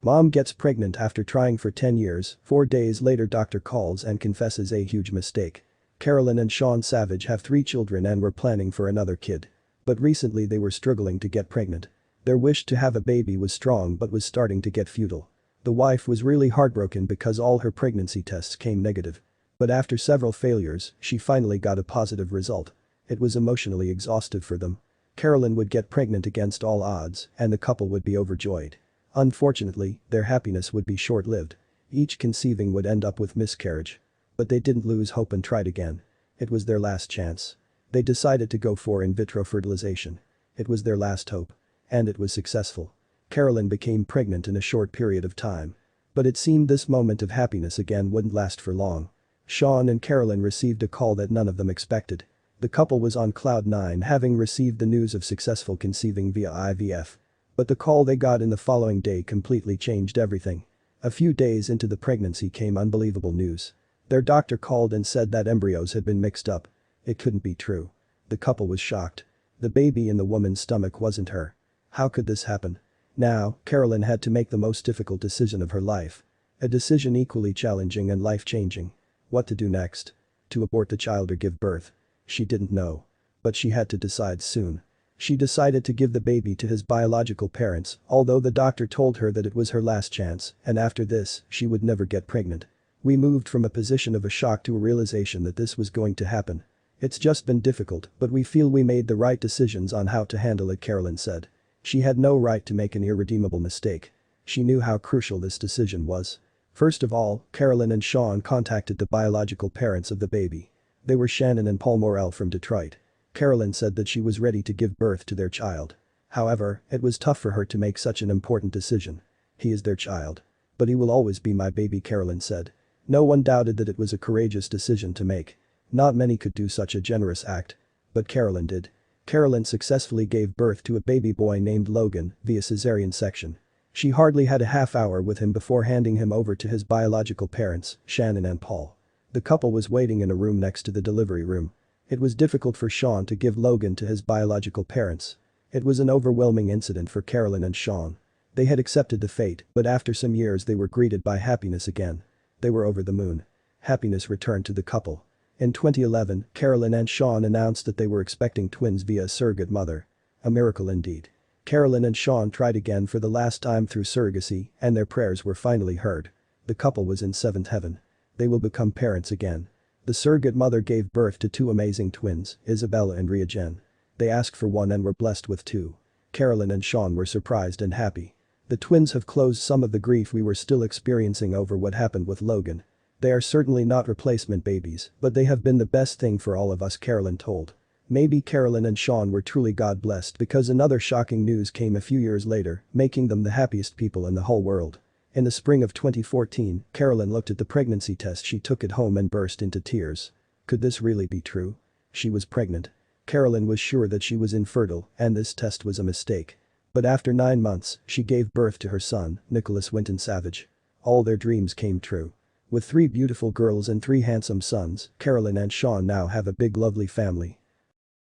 Mom gets pregnant after trying for 10 years, 4 days later doctor calls and confesses a huge mistake. Carolyn and Sean Savage have 3 children and were planning for another kid. But recently they were struggling to get pregnant. Their wish to have a baby was strong but was starting to get futile. The wife was really heartbroken because all her pregnancy tests came negative. But after several failures, she finally got a positive result. It was emotionally exhaustive for them. Carolyn would get pregnant against all odds, and the couple would be overjoyed. Unfortunately, their happiness would be short-lived. Each conceiving would end up with miscarriage. But they didn't lose hope and tried again. It was their last chance. They decided to go for in vitro fertilization. It was their last hope. And it was successful. Carolyn became pregnant in a short period of time. But it seemed this moment of happiness again wouldn't last for long. Sean and Carolyn received a call that none of them expected. The couple was on cloud 9 having received the news of successful conceiving via IVF. But the call they got in the following day completely changed everything. A few days into the pregnancy came unbelievable news. Their doctor called and said that embryos had been mixed up. It couldn't be true. The couple was shocked. The baby in the woman's stomach wasn't her. How could this happen? Now, Carolyn had to make the most difficult decision of her life. A decision equally challenging and life-changing. What to do next? To abort the child or give birth? She didn't know. But she had to decide soon. She decided to give the baby to his biological parents, although the doctor told her that it was her last chance, and after this, she would never get pregnant. We moved from a position of a shock to a realization that this was going to happen. It's just been difficult, but we feel we made the right decisions on how to handle it, Carolyn said. She had no right to make an irredeemable mistake. She knew how crucial this decision was. First of all, Carolyn and Sean contacted the biological parents of the baby. They were Shannon and Paul Morrell from Detroit. Carolyn said that she was ready to give birth to their child. However, it was tough for her to make such an important decision. He is their child. But he will always be my baby, Carolyn said. No one doubted that it was a courageous decision to make. Not many could do such a generous act. But Carolyn did. Carolyn successfully gave birth to a baby boy named Logan via cesarean section. She hardly had a half hour with him before handing him over to his biological parents, Shannon and Paul. The couple was waiting in a room next to the delivery room. It was difficult for Sean to give Logan to his biological parents. It was an overwhelming incident for Carolyn and Sean. They had accepted the fate, but after some years they were greeted by happiness again. They were over the moon. Happiness returned to the couple. In 2011, Carolyn and Sean announced that they were expecting twins via a surrogate mother. A miracle indeed. Carolyn and Sean tried again for the last time through surrogacy, and their prayers were finally heard. The couple was in seventh heaven. They will become parents again. The surrogate mother gave birth to 2 amazing twins, Isabella and Ria Jen. They asked for 1 and were blessed with 2. Carolyn and Sean were surprised and happy. The twins have closed some of the grief we were still experiencing over what happened with Logan. They are certainly not replacement babies, but they have been the best thing for all of us, Carolyn told. Maybe Carolyn and Sean were truly God-blessed because another shocking news came a few years later, making them the happiest people in the whole world. In the spring of 2014, Carolyn looked at the pregnancy test she took at home and burst into tears. Could this really be true? She was pregnant. Carolyn was sure that she was infertile, and this test was a mistake. But after 9 months, she gave birth to her son, Nicholas Winton Savage. All their dreams came true. With 3 beautiful girls and 3 handsome sons, Carolyn and Sean now have a big lovely family.